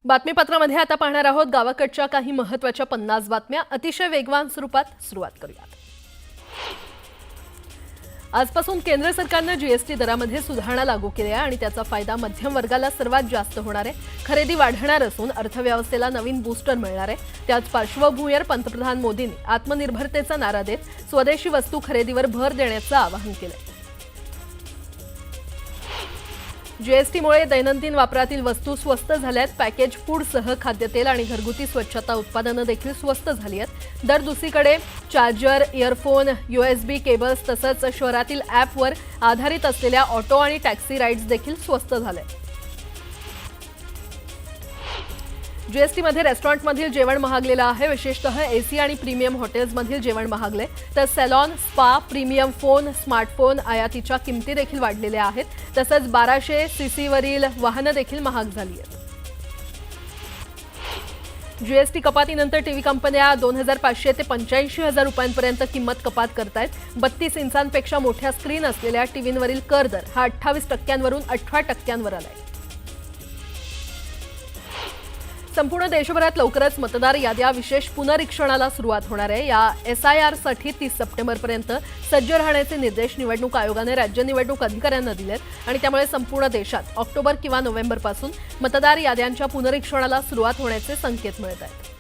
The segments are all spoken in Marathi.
बातमीपत्रामध्ये आता पाहणार आहोत गावाकडच्या काही महत्त्वाच्या 50 बातम्या अतिशय वेगवान स्वरूपात सुरुवात करूयात। आजपासून केंद्र सरकारने जीएसटी दरामध्ये सुधारणा लागू केली आहे आणि त्याचा फायदा मध्यम वर्गाला सर्वात जास्त होणार आहे। खरेदी वाढणार असून अर्थव्यवस्थेला नवीन बूस्टर मिळणार आहे। त्याच पार्श्वभूमीवर पंतप्रधान मोदींनी आत्मनिर्भरतेचा नारा देत स्वदेशी वस्तू खरेदीवर भर देण्याचं आवाहन केलं। जीएसटीमुळे दैनंदिन वापरातील वस्तू स्वस्त झाल्यात। पॅकेज फूडसह खाद्यतेल आणि घरगुती स्वच्छता उत्पादनं देखील स्वस्त झाली आहेत। दर दुसरीकडे चार्जर, इयरफोन, यूएसबी केबल्स तसंच शहरातील ॲपवर आधारित असलेल्या ऑटो आणि टॅक्सी राईड्स देखील स्वस्त झाले। जीएसटीमध्ये रेस्टॉरंटमधील जेवण महागलेलं आहे। विशेषतः एसी आणि प्रीमियम हॉटेल्समधील जेवण महागले तर सॅलॉन, स्पा, प्रीमियम फोन, स्मार्टफोन आयातीच्या किमती देखील वाढलेल्या आहेत। तसंच 1200 सीसीवरील वाहनं देखील महाग झाली आहेत। जीएसटी कपातीनंतर टीव्ही कंपन्या 2500 ते 85,000 रुपयांपर्यंत किंमत कपात करतायत। 32 इंचांपेक्षा मोठ्या स्क्रीन असलेल्या टीव्हींवरील कर दर हा 28% वरून 18% आलाय। संपूर्ण देशभरात लवकरच मतदार याद्या विशेष पुनरीक्षणाला सुरुवात होणार आहे। या SIR साठी 30 सप्टेंबरपर्यंत सज्ज राहण्याचे निर्देश निवडणूक आयोगाने राज्य निवडणूक अधिकाऱ्यांना दिलेत आणि त्यामुळे संपूर्ण देशात ऑक्टोबर किंवा नोव्हेंबरपासून मतदार याद्यांच्या पुनरीक्षणाला सुरुवात होण्याचे संकेत मिळत आहेत।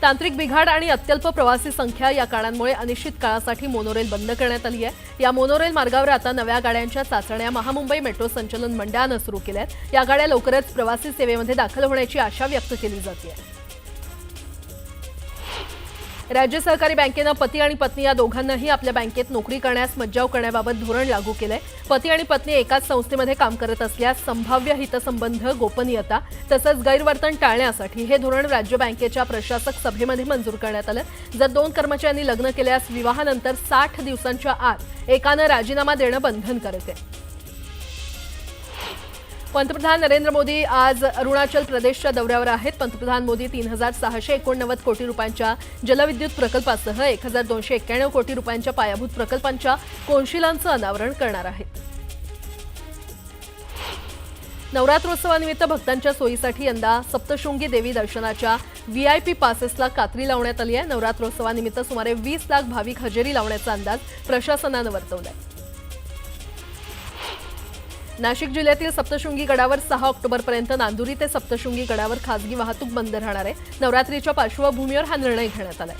तांत्रिक बिघाड आणि अत्यल्प प्रवासी संख्या या कारणांमुळे अनिश्चित काळासाठी मोनोरेल बंद करण्यात आली आहे। या मोनोरेल मार्गावर आता नव्या गाड्यांच्या चाचण्या महामुंबई मेट्रो संचलन मंडळाने सुरू केल्या आहेत। या गाड्या लवकरच प्रवासी सेवेमध्ये दाखल होण्याची आशा व्यक्त केली जाते। राज्य सहकारी बँकेने पती आणि पत्नी या दोघांनाही आपल्या बँकेत नोकरी करण्यास मज्जाव करण्याबाबत धोरण लागू केलंय। पती आणि पत्नी एकाच संस्थेमध्ये काम करत असल्यास संभाव्य हितसंबंध, गोपनीयता तसंच गैरवर्तन टाळण्यासाठी हे धोरण राज्य बँकेच्या प्रशासक सभेमध्ये मंजूर करण्यात आलं। जर दोन कर्मचाऱ्यांनी लग्न केल्यास विवाहानंतर 60 दिवसांच्या आत एकाने राजीनामा देणं बंधनकारक आहे। पंतप्रधान नरेंद्र मोदी आज अरुणाचल प्रदेशच्या दौऱ्यावर आहेत। पंतप्रधान मोदी 3689 कोटी रुपयांच्या जलविद्युत प्रकल्पासह 1291 कोटी रुपयांच्या पायाभूत प्रकल्पांच्या कोनशिलांचं अनावरण करणार आहेत। नवरात्रोत्सवानिमित्त भक्तांच्या सोयीसाठी यंदा सप्तशृंगी देवी दर्शनाच्या VIP पासेसला कात्री लावण्यात आली आहे। नवरात्रोत्सवानिमित्त सुमारे 20 लाख भाविक हजेरी लावण्याचा अंदाज प्रशासनाने वर्तवलाय। नाशिक जिल्ह्यातील सप्तशृंगी गडावर 6 ऑक्टोबरपर्यंत नांदुरी ते सप्तशृंगी गडावर खासगी वाहतूक बंद राहणार आहे। नवरात्रीच्या पार्श्वभूमीवर हा निर्णय घेण्यात आलाय।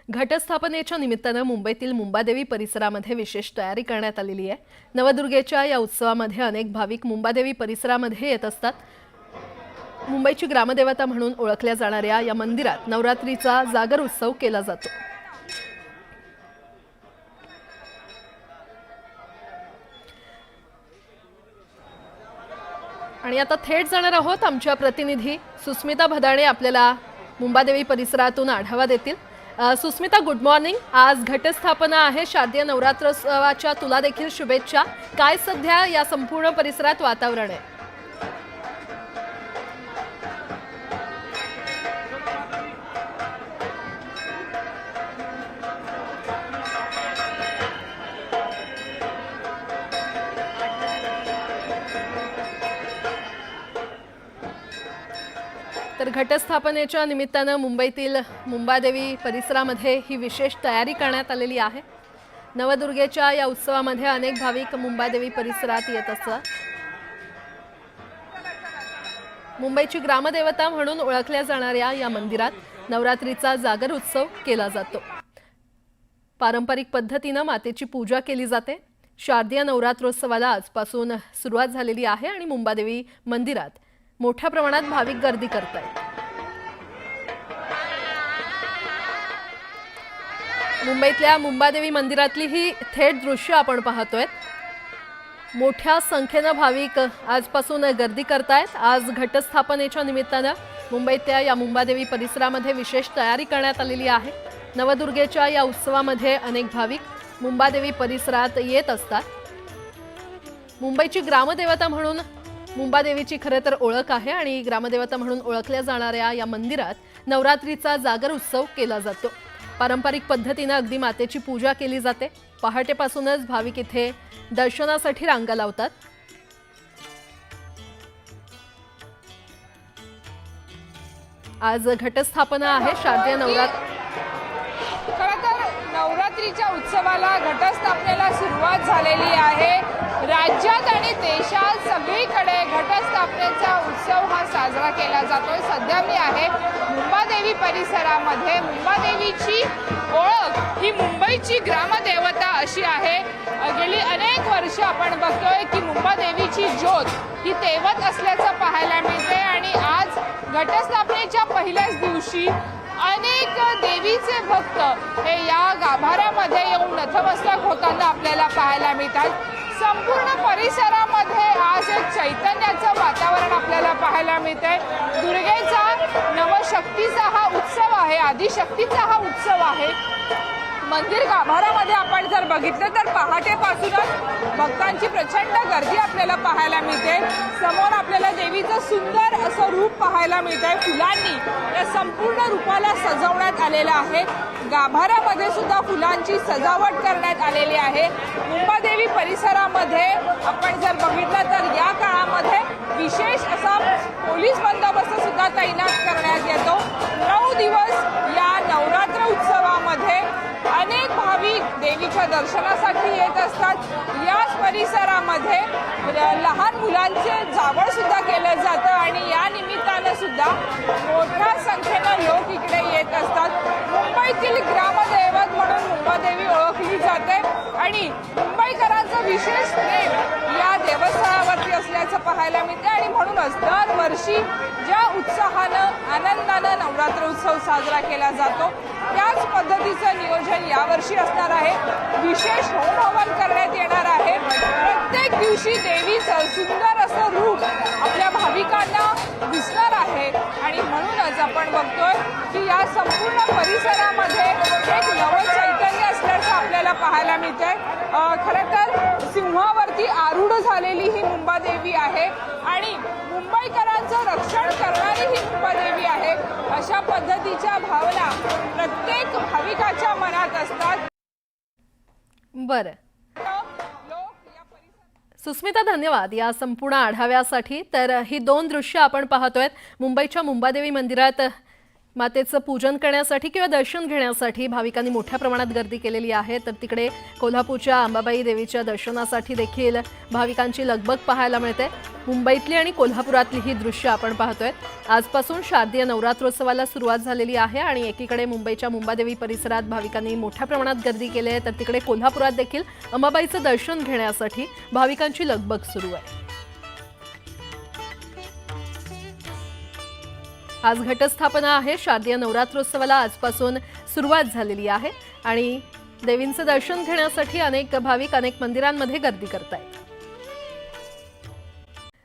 घटस्थापनेच्या निमित्ताने मुंबईतील मुंबादेवी परिसरामध्ये विशेष तयारी करण्यात आलेली आहे। नवदुर्गेच्या या उत्सवामध्ये अनेक भाविक मुंबादेवी परिसरामध्ये येत असतात। मुंबईची ग्रामदेवता म्हणून ओळखल्या जाणाऱ्या या मंदिरात नवरात्रीचा जागर उत्सव केला जातो। आणि आता थेट जाणार आहोत आमच्या प्रतिनिधी सुस्मिता भदाणे आपल्याला मुंबादेवी परिसरातून आढावा देतील। Susmita, good morning. आज घटस्थापना आहे, शारदीय नवरात्रोत्सवाच्या तुला देखील शुभेच्छा। काय सध्या या संपूर्ण परिसरात वातावरण आहे? तर घटस्थापनेच्या निमित्ताने मुंबईतील मुंबादेवी परिसरामध्ये ही विशेष तयारी करण्यात आलेली आहे। नवदुर्गेच्या या उत्सवामध्ये अनेक भाविक मुंबादेवी परिसरात येत असतात। मुंबईची ग्रामदेवता म्हणून ओळखल्या जाणाऱ्या या मंदिरात नवरात्रीचा जागर उत्सव केला जातो। पारंपरिक पद्धतीने मातेची पूजा केली जाते। शारदीय नवरात्रोत्सवाला आजपासून सुरुवात झालेली आहे आणि मुंबादेवी मंदिरात मोठ्या प्रमाणात भाविक गर्दी करतात। मुंबईतल्या मुंबादेवी मंदिरातली ही थेट दृश्य आपण पाहतोय। मोठ्या संख्येने भाविक आजपासून गर्दी करतायत। आज घटस्थापनेच्या निमित्ताने मुंबईतल्या या मुंबादेवी परिसरामध्ये विशेष तयारी करण्यात आलेली आहे। नवदुर्गेच्या या उत्सवामध्ये अनेक भाविक मुंबादेवी परिसरात येत असतात। मुंबईची ग्रामदेवता म्हणून मुंबादेवीची खरे तर ओळख आहे आणि ग्रामदेवता म्हणून ओळखल्या जाणाऱ्या या मंदिरात नवरात्रीचा जागर उत्सव केला जातो। पारंपरिक पद्धतीने अगदी मातेची पूजा केली जाते। पहाटेपासूनच भाविक इथे दर्शनासाठी रांगा लावतात। आज घटस्थापना आहे। शारदीय नवरात्रीच्या उत्सवाला घटस्थापनेला सुरुवात झालेली आहे। राज्यात आणि देशात सगळीकडे घटस्थापनेचा उत्सव हा साजरा केला जातोय। सध्या मी आहे मुंबादेवी परिसरामध्ये। मुंबादेवीची ओळख ही मुंबईची ग्रामदेवता अशी आहे। गेली अनेक वर्ष आपण बघतोय की मुंबादेवीची ज्योत ही तेवत असल्याचं पाहायला मिळते आणि आज घटस्थापनेच्या पहिल्याच दिवशी अनेक देवीचे भक्त हे या गाभाऱ्यामध्ये येऊन नतमस्तक होताना आपल्याला पाहायला मिळतात। संपूर्ण परिसरामध्ये आज एक चैतन्याचं वातावरण आपल्याला पाहायला मिळतंय। दुर्गेचा नवशक्तीचा हा उत्सव आहे, आदिशक्तीचा हा उत्सव आहे। मंदिर गाभाऱ्यामध्ये आपण जर बघितलं तर पहाटेपासूनच भक्तांची प्रचंड गर्दी आपल्याला पाहायला मिळते। समोर आपल्याला देवीचं सुंदर असं रूप पाहायला मिळतंय। फुलांनी या संपूर्ण रूपाला सजवण्यात आलेलं आहे। गाभाऱ्यामध्ये सुद्धा फुलांची सजावट करण्यात आलेली आहे। मुंबादेवी परिसरामध्ये आपण जर बघितलं तर या काळामध्ये विशेष असा पोलीस बंदोबस्त सुद्धा तैनात करण्यात येतो। 9 दिवस या नवरात्र उत्सवामध्ये अनेक भाविक देवीच्या दर्शनासाठी येत असतात। याच परिसरामध्ये लहान मुलांचे जावळ सुद्धा केलं जातं आणि या निमित्तानं सुद्धा मोठ्या संख्येनं लोक इकडे येत असतात। मुंबईतील ग्रामदैवत म्हणून मुंबादेवी ओळखली जाते आणि मुंबईकरांचं विशेष प्रेम या देवस्थळावरती असल्याचं पाहायला मिळते आणि म्हणूनच दरवर्षी ज्या उत्साहानं आनंदानं नवरात्र उत्सव साजरा केला जातो त्याच पद्धतीचं नियोजन यावर्षी असणार आहे। विशेष होम हवन करण्यात येणार आहे। प्रत्येक दिवशी देवीचं सुंदर असं रूप आपल्या भाविकांना दिसणार आहे आणि म्हणूनच आपण बघतोय की या संपूर्ण परिसरामध्ये एक नवं चैतन्य असल्याचं आपल्याला पाहायला मिळतंय। खरं तर सिंहावरती आरूढ झालेली ही मुंबादेवी आहे आणि मुंबईकरांचं रक्षण करणारी ही मुंबादेवी आहे। अशा पद्धतीच्या भावना प्रत्येक भाविकाच्या मनात असतात। बरं सुस्मिता, धन्यवाद या संपूर्ण आढाव्यासाठी। तर ही 2 दृश्य आपण पाहतोय मुंबईच्या मुंबादेवी मंदिरात मातेचं पूजन करण्यासाठी किंवा दर्शन घेण्यासाठी भाविकांनी मोठ्या प्रमाणात गर्दी केलेली आहे। तर तिकडे कोल्हापूरच्या अंबाबाई देवीच्या दर्शनासाठी देखील भाविकांची लगबग पाहायला मिळते। मुंबईतली आणि कोल्हापुरातली ही दृश्य आपण पाहतोय। आजपासून शारदीय नवरात्रोत्सवाला सुरुवात झालेली आहे आणि एकीकडे मुंबईच्या मुंबादेवी परिसरात भाविकांनी मोठ्या प्रमाणात गर्दी केली आहे, तर तिकडे कोल्हापुरात देखील अंबाबाईचं दर्शन घेण्यासाठी भाविकांची लगबग सुरू आहे। आज घटस्थापना आहे। शारदीय नवरात्रोत्सवाला आजपासून सुरुवात झालेली आहे आणि देवींचं दर्शन घेण्यासाठी अनेक भाविक अनेक मंदिरांमध्ये गर्दी करतायत।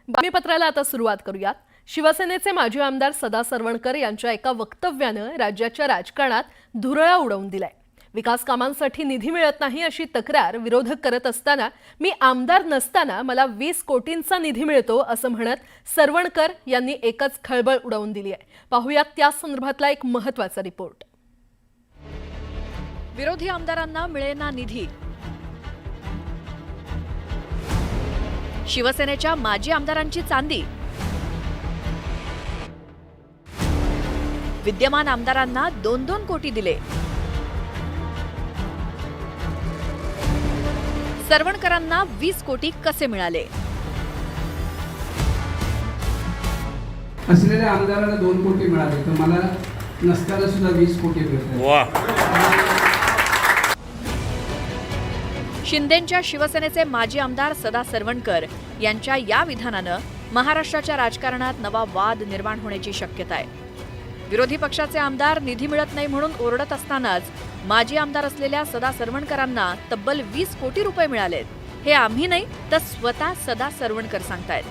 बातमीपत्राला आता सुरुवात करूयात। शिवसेनेचे माजी आमदार सदा सरवणकर यांच्या एका वक्तव्यानं राज्याच्या राजकारणात धुरळा उडवून दिलाय। विकास कामांसाठी निधी मिळत नाही अशी तक्रार विरोधक करत असताना मी आमदार नसताना मला 20 कोटींचा निधी मिळतो असं म्हणत सरवणकर यांनी एकच खळबळ उडवून दिली आहे। पाहूयात त्या संदर्भातला एक महत्त्वाचा रिपोर्ट। विरोधी आमदारांना मिळेना निधी। शिवसेनेच्या माजी आमदारांची चांदी। विद्यमान आमदारांना 2-2 कोटी दिले। सरवणकरांना 20 कोटी कसे मिळाले? असलेल्या आमदाराला 2 कोटी मिळाले तर मला नसताना सुद्धा 20 कोटी मिळतात। शिंदेंच्या शिवसेनेचे माजी आमदार सदा सरवणकर यांच्या या विधानानं महाराष्ट्राच्या राजकारणात नवा वाद निर्माण होण्याची शक्यता आहे। विरोधी पक्षाचे आमदार निधी मिळत नाही म्हणून ओरडत असतानाच माजी आमदार असलेल्या सदा सरवणकरांना तब्बल 20 कोटी रुपये मिळालेत। हे आम्ही नाही तर स्वतः सदा सरवणकर सांगतायत।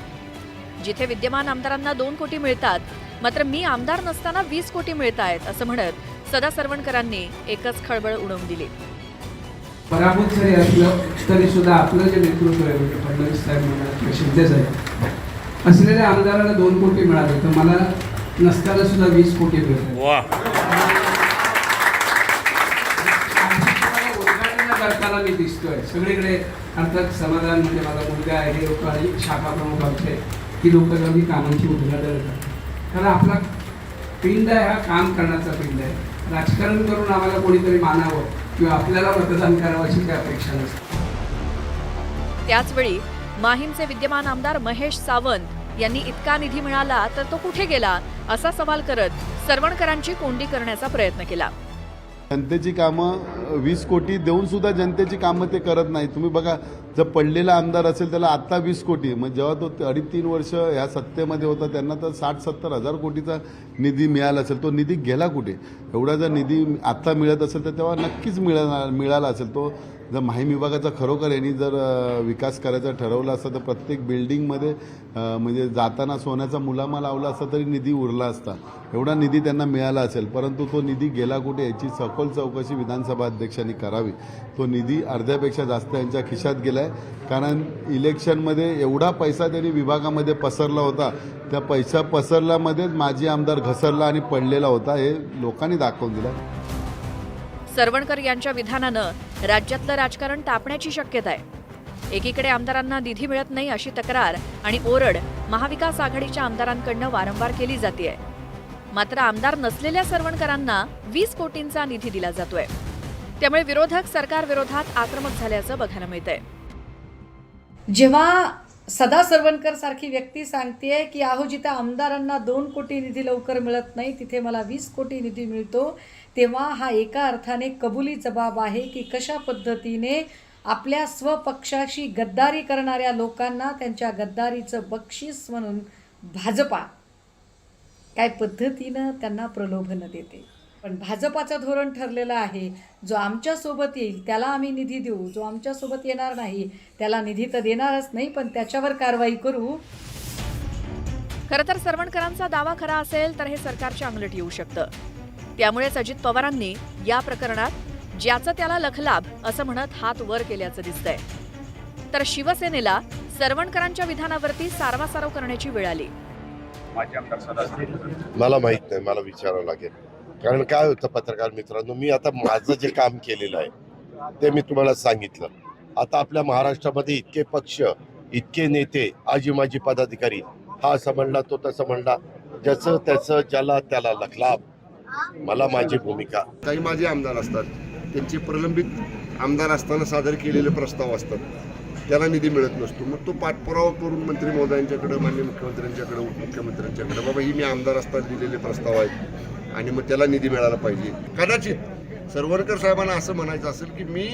जिथे विद्यमान आमदारांना 2 कोटी मिळतात मात्र मी आमदार नसताना 20 कोटी मिळतायत असं म्हणत सदा सरवणकरांनी एकच खळबळ उडवून दिली। पराभूत जरी असलं तरी सुद्धा आपलं जे नेतृत्व आहे म्हणजे फडणवीस साहेब म्हणा शिंदे साहेब असलेल्या आमदाराला 2 कोटी मिळाले तर मला नसताना सुद्धा 20 कोटी मिळतात। करताना मी दिसतोय सगळीकडे. अर्थात समाधान म्हणजे माझा मुलगा आहे, हे लोक आणि शाखा प्रमुख आमचे की लोक कधी कामांची उद्घाटन करतात. कारण आपला पिंड आहे, हा काम करण्याचा पिंड आहे. राजकारण करून आम्हाला कोणीतरी मानावं किंवा आपल्याला मतदान करावं अशी काही अपेक्षा नसते. त्याचवेळी माहीमचे विद्यमान आमदार महेश सावंत यांनी इतका निधी मिळाला तर तो कुठे गेला असा सवाल करत सरवणकरांची कोंडी करण्याचा प्रयत्न केला. जनतेची कामं 20 कोटी देऊन सुद्धा जनतेची कामं ते करत नाही. तुम्ही बघा, जर पडलेला आमदार असेल त्याला आत्ता 20 कोटी, मग जेव्हा तो 2.5-3 वर्ष ह्या सत्तेमध्ये होता त्यांना तर 60-70 हजार कोटीचा निधी मिळाला असेल. तो निधी गेला कुठे? एवढा जर निधी आत्ता मिळत असेल तर तेव्हा नक्कीच मिळाला असेल. तो जर माहीम विभागाचा खरोखर यांनी जर विकास करायचा ठरवला असता तर प्रत्येक बिल्डिंगमध्ये म्हणजे जाताना सोन्याचा मुलामा लावला असता तरी निधी उरला असता. एवढा निधी त्यांना मिळाला असेल, परंतु तो निधी गेला कुठे याची सखोल चौकशी विधानसभा अध्यक्षांनी करावी. तो निधी अर्ध्यापेक्षा जास्त यांच्या खिशात गेला आहे. कारण इलेक्शनमध्ये एवढा पैसा त्यांनी विभागामध्ये पसरला होता, त्या पैसा पसरल्यामध्येच माजी आमदार घसरला आणि पडलेला होता, हे लोकांनी दाखवून दिलं. सरवणकर यांच्या विधानानं राज्यातलं राजकारण तापण्याची शक्यता आहे. एकीकडे आमदारांना निधी मिळत नाही अशी तक्रार आणि ओरड महाविकास आघाडीच्या आमदारांकडनं वारंवार केली जाते. मात्र आमदार नसलेल्या सरवणकरांना 20 कोटींचा निधी दिला जातोय. त्यामुळे विरोधक सरकारविरोधात आक्रमक झाल्याचं बघायला मिळतंय. जेव्हा सदा सरवणकर सारखी व्यक्ती सांगतेय की अहो जिथे आमदारांना 2 कोटी निधी लवकर मिळत नाही तिथे मला 20 कोटी निधी मिळतो, तेव्हा हा एका अर्थाने कबुली जबाब आहे की कशा पद्धतीने आपल्या स्वपक्षाशी गद्दारी करणाऱ्या लोकांना त्यांच्या गद्दारीचं बक्षीस म्हणून भाजपा काय पद्धतीनं त्यांना प्रलोभनं देते. पण भाजपाचं धोरण ठरलेलं आहे, जो आमच्यासोबत येईल त्याला आम्ही निधी देऊ, जो आमच्यासोबत येणार नाही त्याला निधी तर देणारच नाही पण त्याच्यावर कारवाई करू. खरं तर सरवणकरांचा दावा खरा असेल तर हे सरकारच्या अंगलट येऊ शकतं. त्यामुळेच अजित पवारांनी या प्रकरणात ज्याचं त्याला लखलाभ असं म्हणत हात वर केल्याचं दिसतंय. तर शिवसेनेला सरवणकरांच्या विधानावरती सारवासारव करण्याची वेळ आली. मला माहित नाही, मला विचारावं लागेल. कारण काय होतं पत्रकार मित्रांनो, मी आता माझं जे काम केलेलं आहे ते मी तुम्हाला सांगितलं. आता आपल्या महाराष्ट्रामध्ये इतके पक्ष, इतके नेते, आजी माजी पदाधिकारी, हा असं म्हणला तो तसं म्हणला, ज्याचं त्याचं ज्याला त्याला लखलाभ. मला माझी भूमिका. काही माझे आमदार असतात, त्यांचे प्रलंबित आमदार असताना सादर केलेले प्रस्ताव असतात, त्याला निधी मिळत नसतो. मग तो पाठपुरावा करून मंत्री महोदयांच्याकडे, माननीय मुख्यमंत्र्यांच्याकडे, उपमुख्यमंत्र्यांच्याकडे, बाबा ही मी आमदार असताना दिलेले प्रस्ताव आहेत आणि मग त्याला निधी मिळाला पाहिजे. कदाचित सरवणकर साहेबांना असं म्हणायचं असेल की मी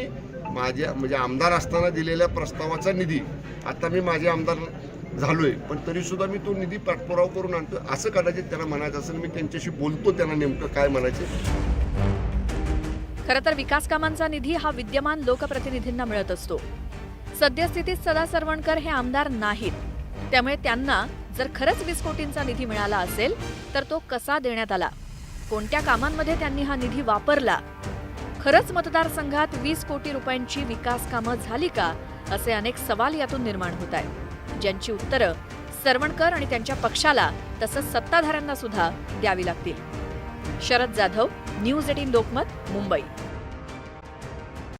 माझ्या म्हणजे आमदार असताना दिलेल्या प्रस्तावाचा निधी आता मी माझे आमदार झालोय पण तरी सुद्धा मी तो निधी पाठपुरावा करून आणतो, असं कदाचित त्यांना म्हणायचं असेल. मी त्यांच्याशी बोलतो, त्यांना नेमकं काय म्हणायचं. खरं तर विकास कामांचा निधी हा विद्यमान लोकप्रतिनिधींना मिळत असतो. सद्यस्थितीत सदा सरवणकर हे आमदार नाहीत. त्यामुळे त्यांना जर खरंच 20 कोटींचा निधी मिळाला असेल तर तो कसा देण्यात आला, कोणत्या कामांमध्ये त्यांनी हा निधी वापरला, खरंच मतदारसंघात 20 कोटी रुपयांची विकास कामं झाली का, असे अनेक सवाल यातून निर्माण होत आहेत, ज्यांची उत्तरं सरवणकर आणि त्यांच्या पक्षाला तसंच सत्ताधाऱ्यांना सुद्धा द्यावी लागतील. शरद जाधव, न्यूज 18 लोकमत, मुंबई.